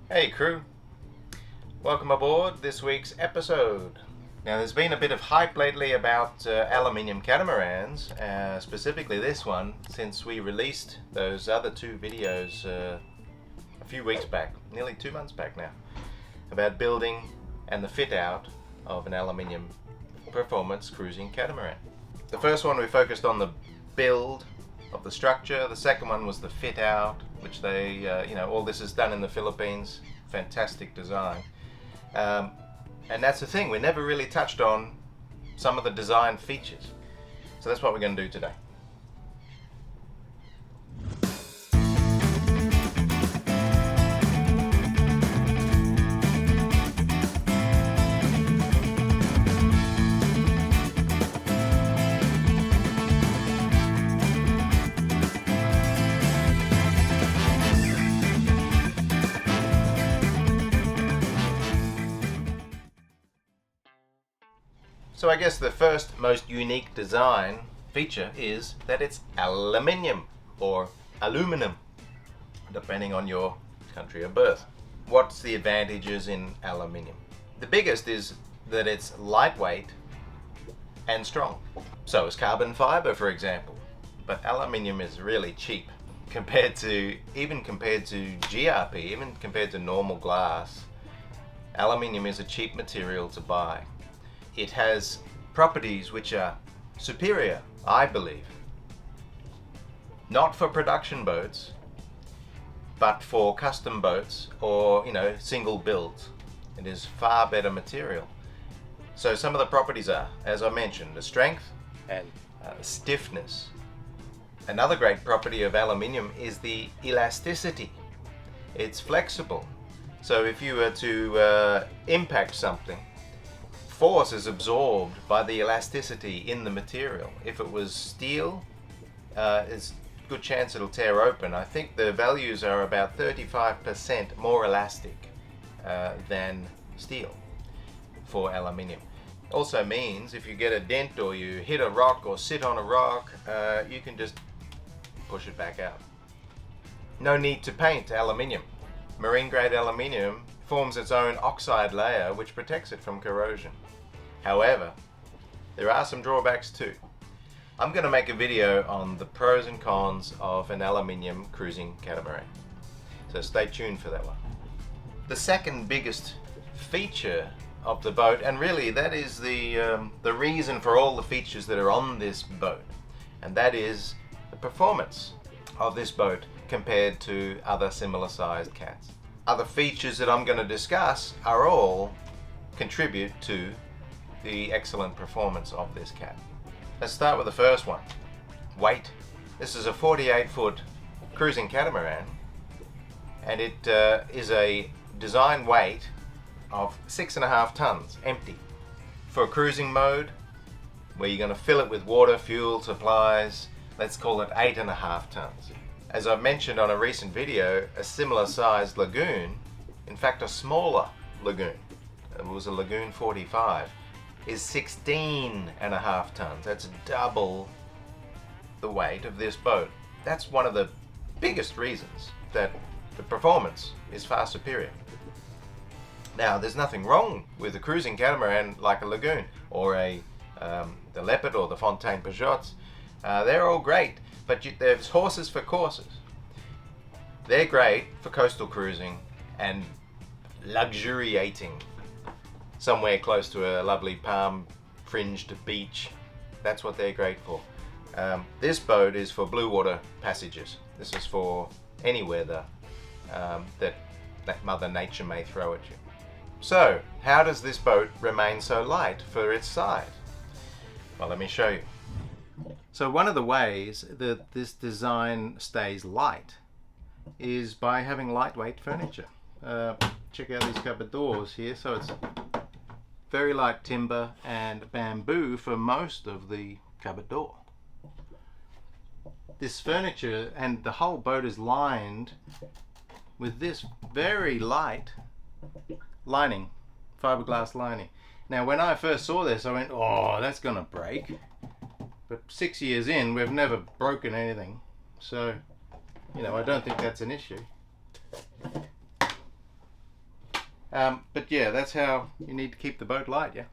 Hey crew, welcome aboard this week's episode. Now there's been a bit of hype lately about aluminium catamarans, specifically this one, since we released those other two videos a few weeks back, nearly 2 months back now, about building and the fit out of an aluminium performance cruising catamaran. The first one we focused on the build of the structure. The second one was the fit out, which they, all this is done in the Philippines. Fantastic design. And that's the thing, we never really touched on some of the design features. So that's what we're going to do today. So I guess the first most unique design feature is that it's aluminium or aluminum, depending on your country of birth. What's the advantages in aluminium? The biggest is that it's lightweight and strong. So is carbon fiber, for example. But aluminium is really cheap compared to GRP, even compared to normal glass. Aluminium is a cheap material to buy. It has properties which are superior, I believe. Not for production boats, but for custom boats or, single builds. It is far better material. So some of the properties are, as I mentioned, the strength and stiffness. Another great property of aluminium is the elasticity. It's flexible. So if you were to impact something, force is absorbed by the elasticity in the material. If it was steel, there's a good chance it'll tear open. I think the values are about 35% more elastic than steel for aluminium. Also means if you get a dent or you hit a rock or sit on a rock, you can just push it back out. No need to paint aluminium. Marine grade aluminium forms its own oxide layer which protects it from corrosion. However, there are some drawbacks too. I'm going to make a video on the pros and cons of an aluminium cruising catamaran. So stay tuned for that one. The second biggest feature of the boat, and really that is the reason for all the features that are on this boat, and that is the performance of this boat compared to other similar sized cats. Other features that I'm going to discuss are all contribute to the excellent performance of this cat. Let's start with the first one. Weight. This is a 48-foot cruising catamaran, and it is a design weight of 6.5 tons, empty. For cruising mode, where you're going to fill it with water, fuel, supplies, let's call it 8.5 tons. As I've mentioned on a recent video, a similar sized lagoon, in fact a smaller lagoon, it was a Lagoon 45, is 16.5 tons. That's double the weight of this boat. That's one of the biggest reasons that the performance is far superior. Now, there's nothing wrong with a cruising catamaran like a Lagoon or the Leopard or the Fontaine Pajots. They're all great, but there's horses for courses. They're great for coastal cruising and luxuriating somewhere close to a lovely palm fringed beach. That's what they're great for. This boat is for blue water passages. This is for any weather that Mother Nature may throw at you. So, how does this boat remain so light for its size? Well, let me show you. So one of the ways that this design stays light is by having lightweight furniture. Check out these cupboard doors here. So it's very light timber and bamboo for most of the cupboard door. This furniture and the whole boat is lined with this very light lining, fiberglass lining. Now when I first saw this I went, oh, that's gonna break. But 6 years in, we've never broken anything. So, I don't think that's an issue. But yeah, that's how you need to keep the boat light, yeah?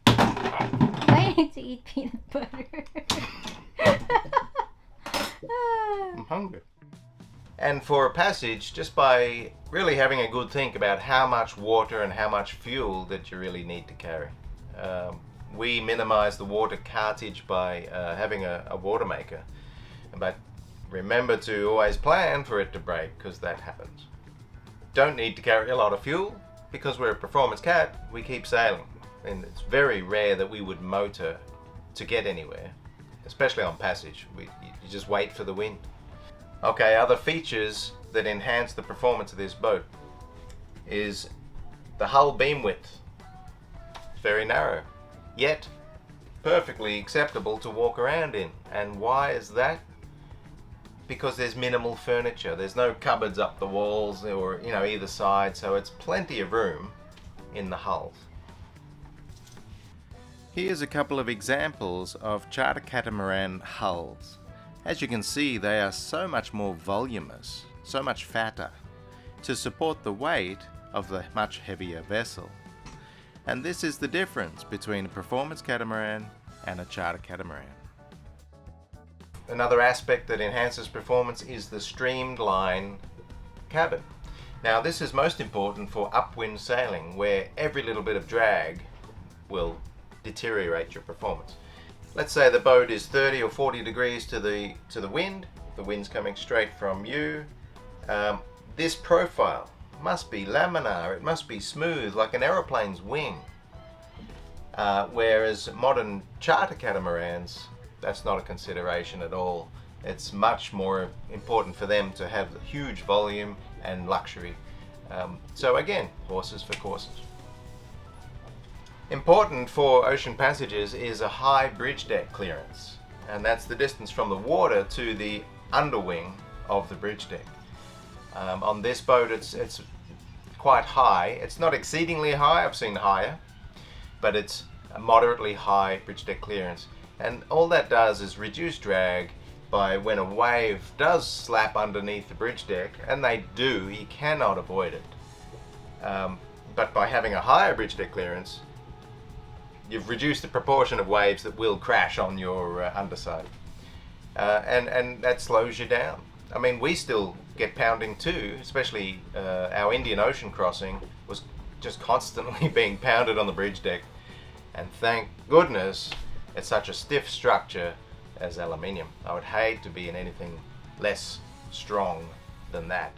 I need to eat peanut butter. I'm hungry. And for a passage, just by really having a good think about how much water and how much fuel that you really need to carry. We minimize the water cartage by having a water maker, but remember to always plan for it to break, because that happens. Don't need to carry a lot of fuel because we're a performance cat. We keep sailing, and it's very rare that we would motor to get anywhere, especially on passage. You just wait for the wind. Okay, other features that enhance the performance of this boat is the hull beam width. It's very narrow, yet perfectly acceptable to walk around in. And why is that? Because there's minimal furniture. There's no cupboards up the walls or either side, so it's plenty of room in the hulls. Here's a couple of examples of charter catamaran hulls. As you can see, they are so much more voluminous, so much fatter, to support the weight of the much heavier vessel. And this is the difference between a performance catamaran and a charter catamaran. Another aspect that enhances performance is the streamlined cabin. Now this is most important for upwind sailing, where every little bit of drag will deteriorate your performance. Let's say the boat is 30 or 40 degrees to the wind. The wind's coming straight from you. This profile must be laminar. It must be smooth like an aeroplane's wing. Whereas modern charter catamarans, that's not a consideration at all. It's much more important for them to have huge volume and luxury. So again, horses for courses. Important for ocean passages is a high bridge deck clearance, and that's the distance from the water to the underwing of the bridge deck. On this boat it's quite high. It's not exceedingly high, I've seen higher, but it's a moderately high bridge deck clearance. And all that does is reduce drag by when a wave does slap underneath the bridge deck, and they do, you cannot avoid it. But by having a higher bridge deck clearance, you've reduced the proportion of waves that will crash on your underside. And that slows you down. I mean, we still get pounding too, especially our Indian Ocean crossing was just constantly being pounded on the bridge deck. And thank goodness it's such a stiff structure as aluminium. I would hate to be in anything less strong than that.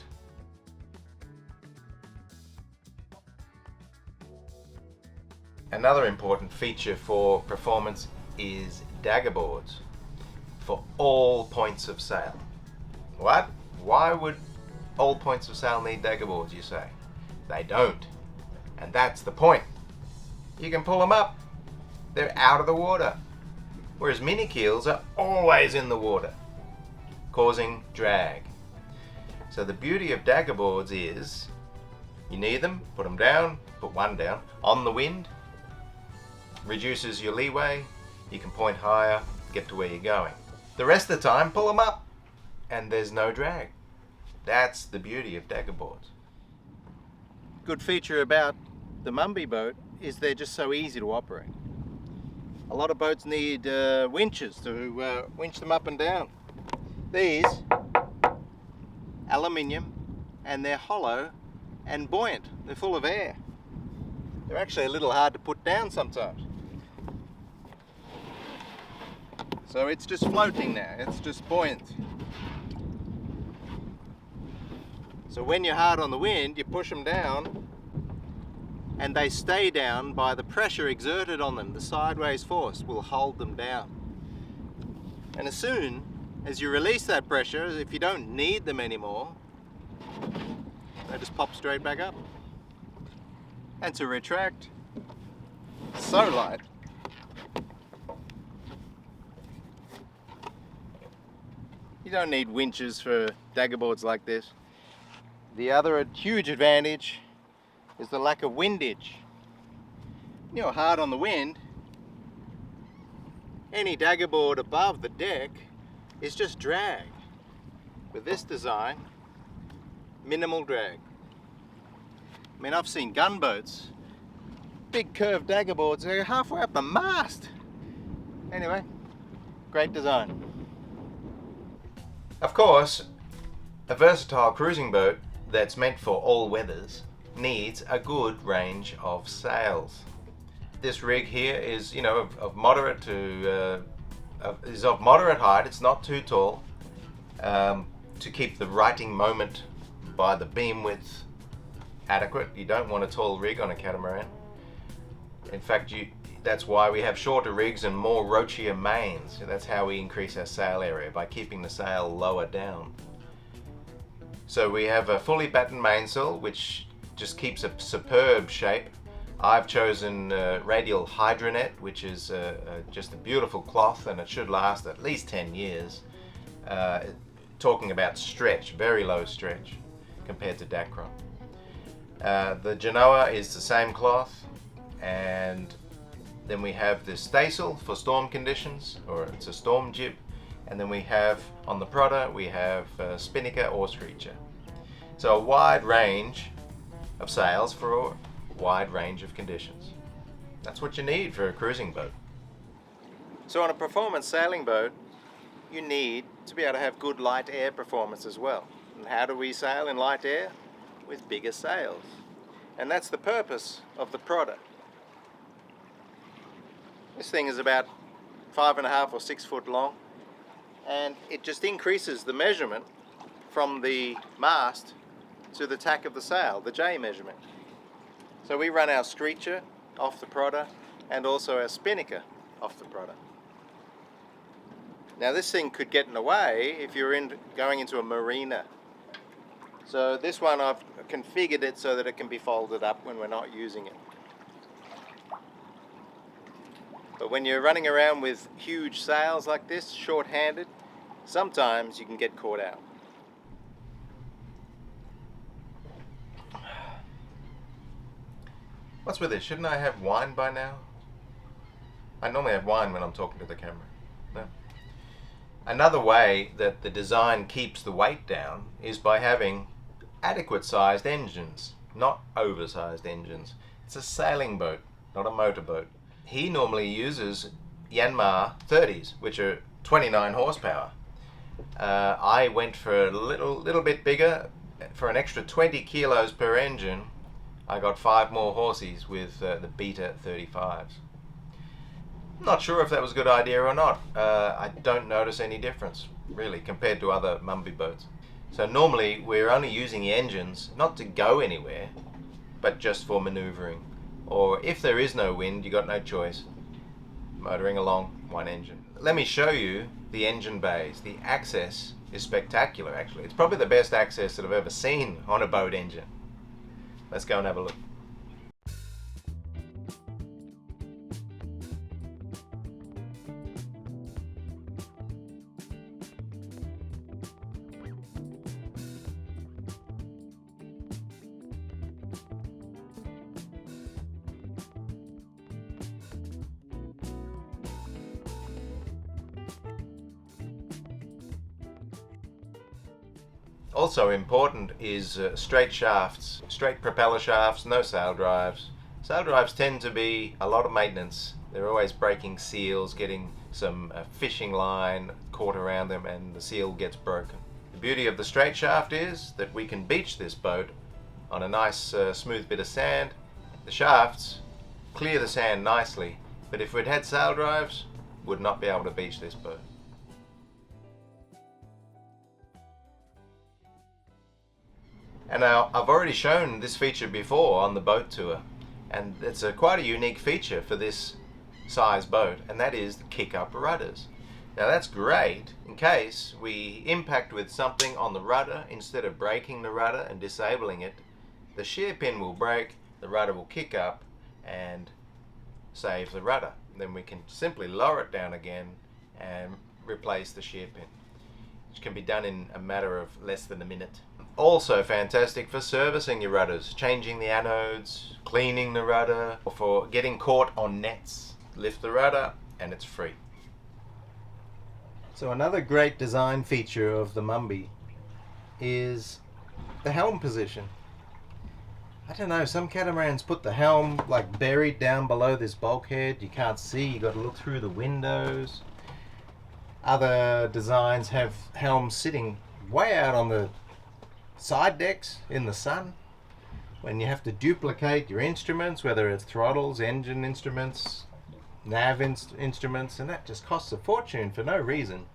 Another important feature for performance is dagger boards for all points of sail. What? Why would all points of sail need dagger boards, you say? They don't. And that's the point. You can pull them up. They're out of the water. Whereas mini keels are always in the water, causing drag. So the beauty of dagger boards is you need them, put them down, put one down on the wind. Reduces your leeway, you can point higher, get to where you're going. The rest of the time, pull them up, and there's no drag. That's the beauty of dagger boards. Good feature about the Mumby boat is they're just so easy to operate. A lot of boats need winches to winch them up and down. These, aluminium, and they're hollow and buoyant. They're full of air. They're actually a little hard to put down sometimes. So it's just floating now, it's just buoyant. So when you're hard on the wind, you push them down and they stay down by the pressure exerted on them. The sideways force will hold them down. And as soon as you release that pressure, if you don't need them anymore, they just pop straight back up. And to retract, so light. You don't need winches for dagger boards like this. The other huge advantage is the lack of windage. You're hard on the wind, any dagger board above the deck is just drag. With this design, minimal drag. I mean, I've seen gunboats, big curved dagger boards, they're halfway up the mast. Anyway, great design. Of course, a versatile cruising boat that's meant for all weathers needs a good range of sails. This rig here is, you know, of moderate to is of moderate height. It's not too tall, to keep the righting moment by the beam width adequate. You don't want a tall rig on a catamaran. In fact, that's why we have shorter rigs and more roachier mains. That's how we increase our sail area, by keeping the sail lower down. So we have a fully battened mainsail, which just keeps a superb shape. I've chosen radial hydronet, which is just a beautiful cloth, and it should last at least 10 years. Talking about stretch, very low stretch compared to Dacron. The Genoa is the same cloth, and then we have the staysail for storm conditions, or it's a storm jib, and then we have on the Prodder we have spinnaker or screecher. So a wide range of sails for a wide range of conditions. That's what you need for a cruising boat. So on a performance sailing boat, you need to be able to have good light air performance as well. And how do we sail in light air? With bigger sails. And that's the purpose of the Prodder. This thing is about 5.5 or 6 foot long, and it just increases the measurement from the mast to the tack of the sail, the J measurement. So we run our screecher off the Prodder and also our spinnaker off the Prodder. Now this thing could get in the way if you're going into a marina. So this one I've configured it so that it can be folded up when we're not using it. But when you're running around with huge sails like this, short-handed, sometimes you can get caught out. What's with this? Shouldn't I have wine by now? I normally have wine when I'm talking to the camera. No. Another way that the design keeps the weight down is by having adequate sized engines, not oversized engines. It's a sailing boat, not a motorboat. He normally uses Yanmar 30s, which are 29 horsepower. I went for a little bit bigger. For an extra 20 kilos per engine, I got 5 more horses with the Beta 35s. Not sure if that was a good idea or not. I don't notice any difference, really, compared to other Mumby boats. So normally we're only using the engines not to go anywhere, but just for maneuvering. Or if there is no wind, you got no choice, motoring along one engine. Let me show you the engine bays. The access is spectacular, actually. It's probably the best access that I've ever seen on a boat engine. Let's go and have a look. Also important is straight shafts, straight propeller shafts, no sail drives. Sail drives tend to be a lot of maintenance. They're always breaking seals, getting some fishing line caught around them, and the seal gets broken. The beauty of the straight shaft is that we can beach this boat on a nice smooth bit of sand. The shafts clear the sand nicely, but if we'd had sail drives, would not be able to beach this boat. And now, I've already shown this feature before on the boat tour, and it's quite a unique feature for this size boat, and that is the kick-up rudders. Now that's great in case we impact with something on the rudder. Instead of breaking the rudder and disabling it, the shear pin will break, the rudder will kick up and save the rudder. Then we can simply lower it down again and replace the shear pin, which can be done in a matter of less than a minute. Also fantastic for servicing your rudders, changing the anodes, cleaning the rudder, or for getting caught on nets. Lift the rudder and it's free. So another great design feature of the Mumby is the helm position. I don't know, some catamarans put the helm like buried down below this bulkhead. You can't see, you got to look through the windows. Other designs have helms sitting way out on the side decks in the sun, when you have to duplicate your instruments, whether it's throttles, engine instruments, nav instruments, and that just costs a fortune for no reason.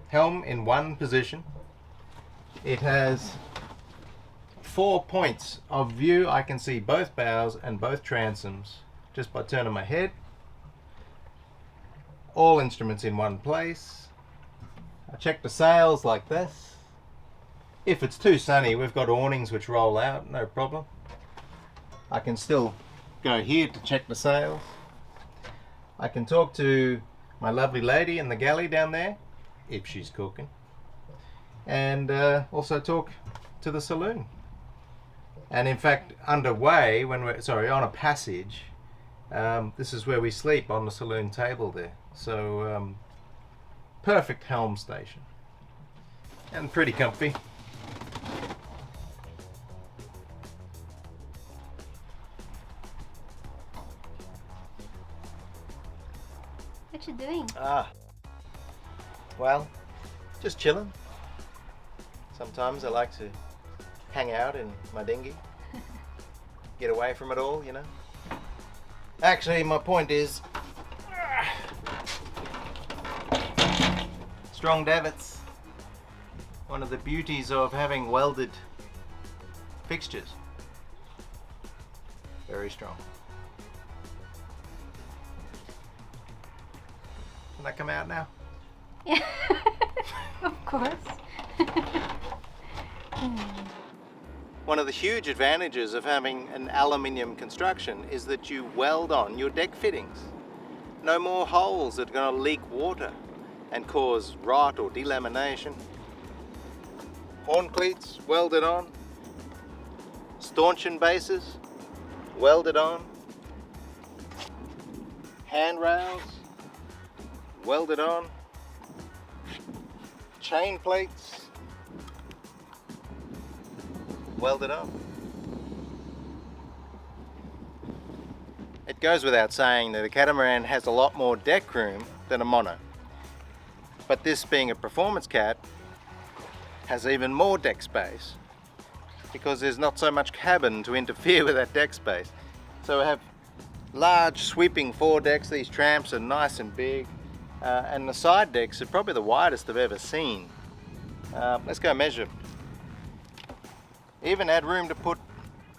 Helm in one position. It has 4 points of view. I can see both bows and both transoms just by turning my head. All instruments in one place. I check the sails like this. If it's too sunny, we've got awnings which roll out, no problem. I can still go here to check the sails. I can talk to my lovely lady in the galley down there, if she's cooking. And also talk to the saloon. And in fact, underway, when we're, on a passage, this is where we sleep, on the saloon table there. So, perfect helm station. And pretty comfy. What you doing? Well, just chilling. Sometimes I like to hang out in my dinghy, get away from it all, you know. Actually, my point is, strong davits. One of the beauties of having welded fixtures. Very strong. Can I come out now? Yeah, of course. One of the huge advantages of having an aluminium construction is that you weld on your deck fittings. No more holes that are going to leak water and cause rot or delamination. Horn cleats welded on. Stanchion bases welded on. Handrails welded on. Chain plates welded on. It goes without saying that a catamaran has a lot more deck room than a mono. But this, being a performance cat, has even more deck space because there's not so much cabin to interfere with that deck space. So we have large sweeping foredecks. These tramps are nice and big, and the side decks are probably the widest I've ever seen. Let's go measure. Even had room to put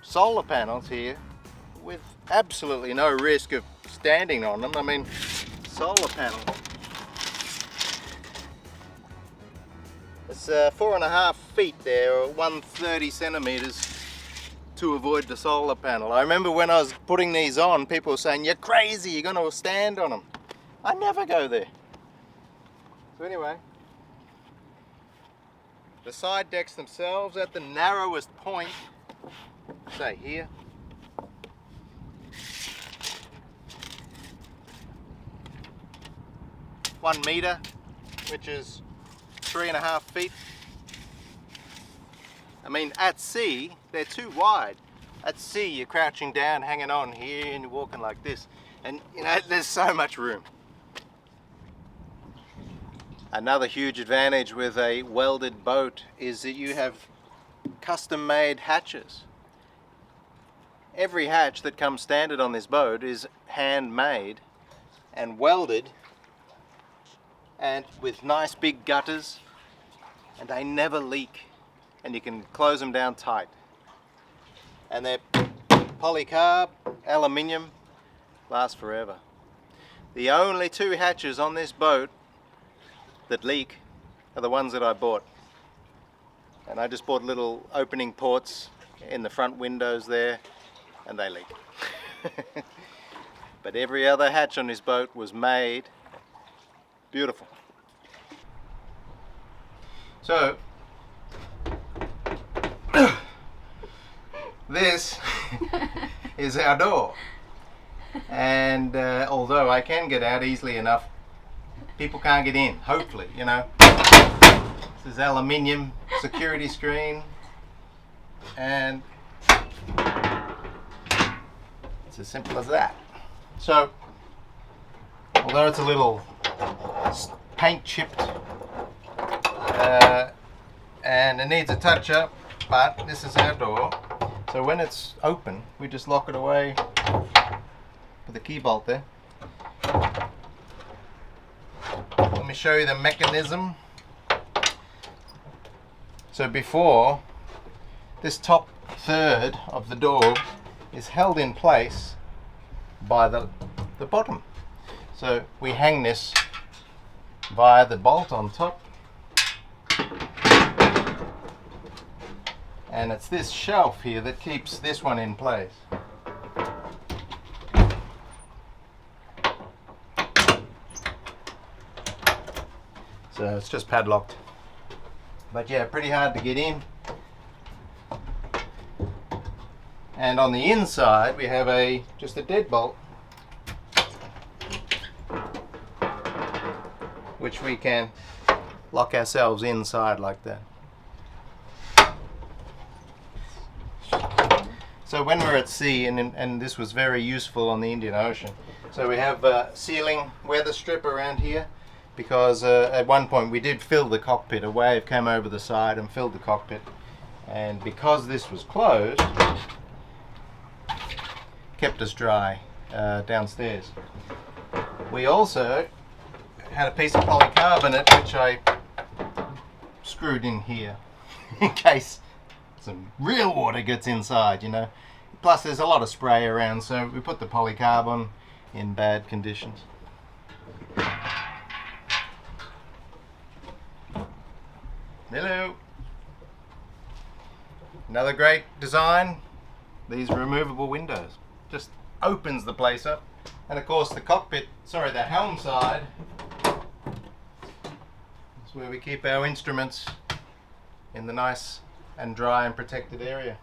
solar panels here with absolutely no risk of standing on them. I mean, solar panel. It's 4.5 feet there, or 130 centimeters to avoid the solar panel. I remember when I was putting these on, people were saying, "You're crazy, you're going to stand on them." I never go there. So anyway, the side decks themselves at the narrowest point, say here, one meter, which is 3.5 feet. I mean, at sea, they're too wide. At sea, you're crouching down, hanging on here, and you're walking like this. And, you know, there's so much room. Another huge advantage with a welded boat is that you have custom-made hatches. Every hatch that comes standard on this boat is handmade and welded, and with nice big gutters, and they never leak, and you can close them down tight. And they're polycarb, aluminium, last forever. The only 2 hatches on this boat that leak are the ones that I bought. And I just bought little opening ports in the front windows there, and they leak. But every other hatch on this boat was made beautiful. So, this is our door. And although I can get out easily enough, people can't get in, hopefully, you know. This is aluminium security screen, and it's as simple as that. So, although it's a little paint chipped and it needs a touch up, but this is our door. So when it's open, we just lock it away with a key bolt there. Let me show you the mechanism. So before, this top third of the door is held in place by the bottom. So we hang this via the bolt on top, and it's this shelf here that keeps this one in place. So it's just padlocked, but yeah, pretty hard to get in. And on the inside we have just a deadbolt, which we can lock ourselves inside like that. So when we're at sea, and this was very useful on the Indian Ocean, so we have a ceiling weather strip around here, because at one point we did fill the cockpit. A wave came over the side and filled the cockpit, and because this was closed, kept us dry downstairs. We also had a piece of polycarbonate which I screwed in here in case some real water gets inside, you know. Plus there's a lot of spray around, so we put the polycarbon in bad conditions. Hello. Another great design, these removable windows. Just opens the place up. And of course the cockpit, sorry, the helm side is where we keep our instruments in the nice and dry and protected area.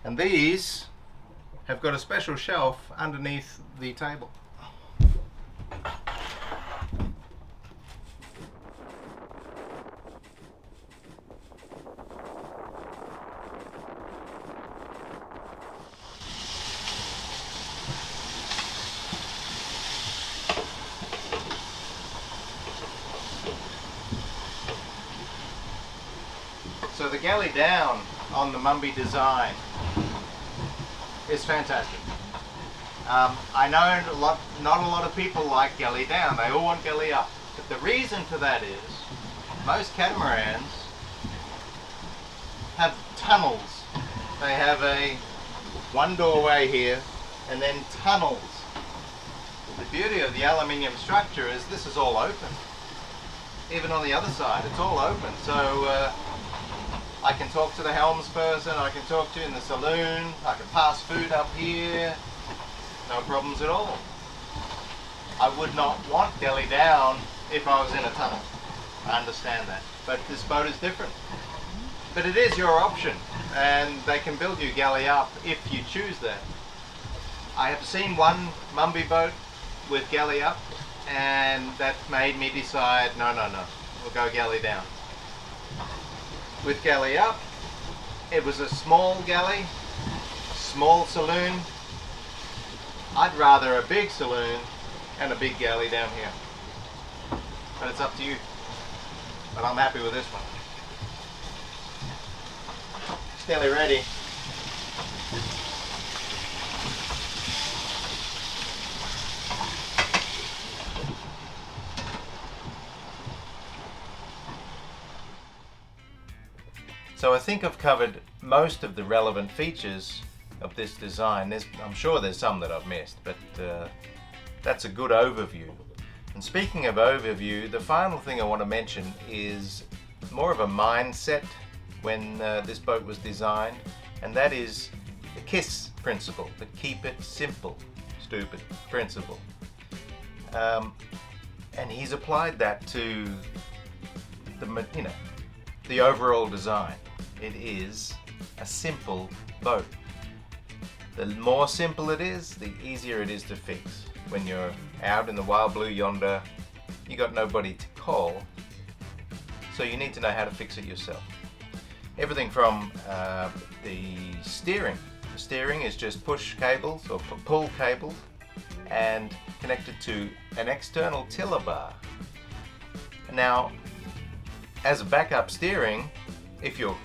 And these have got a special shelf underneath the table. So the galley down on the Mumby design is fantastic. I know not a lot of people like galley down, they all want galley up. But the reason for that is most catamarans have tunnels. They have one doorway here and then tunnels. The beauty of the aluminium structure is this is all open. Even on the other side, it's all open. So I can talk to the helmsperson, I can talk to you in the saloon, I can pass food up here, no problems at all. I would not want galley down if I was in a tunnel. I understand that. But this boat is different. But it is your option, and they can build you galley up if you choose that. I have seen one Mumby boat with galley up, and that made me decide, no, we'll go galley down. With galley up, it was a small galley, small saloon. I'd rather a big saloon and a big galley down here. But it's up to you. But I'm happy with this one. It's nearly ready. So I think I've covered most of the relevant features of this design. I'm sure there's some that I've missed, but that's a good overview. And speaking of overview, the final thing I want to mention is more of a mindset when this boat was designed, and that is the KISS principle, the keep it simple, stupid principle. And he's applied that to the overall design. It is a simple boat. The more simple it is, the easier it is to fix. When you're out in the wild blue yonder, you got nobody to call, so you need to know how to fix it yourself. Everything from the steering. The steering is just push cables or pull cables and connected to an external tiller bar. Now, as a backup steering, if your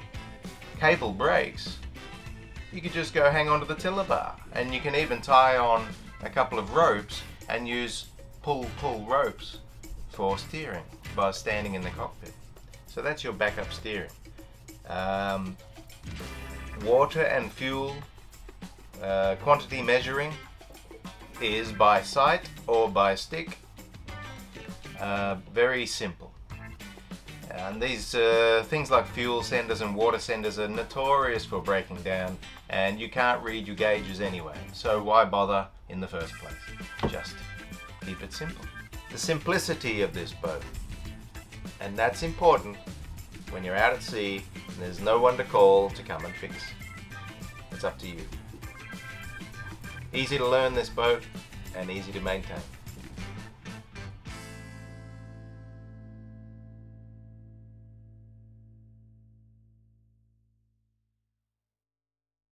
cable breaks, you could just go hang onto the tiller bar, and you can even tie on a couple of ropes and use pull ropes for steering by standing in the cockpit. So that's your backup steering. Water and fuel quantity measuring is by sight or by stick. Very simple. And these things like fuel senders and water senders are notorious for breaking down, and you can't read your gauges anyway, so why bother in the first place? Just keep it simple. The simplicity of this boat, and that's important when you're out at sea and there's no one to call to come and fix. It's up to you. Easy to learn this boat and easy to maintain.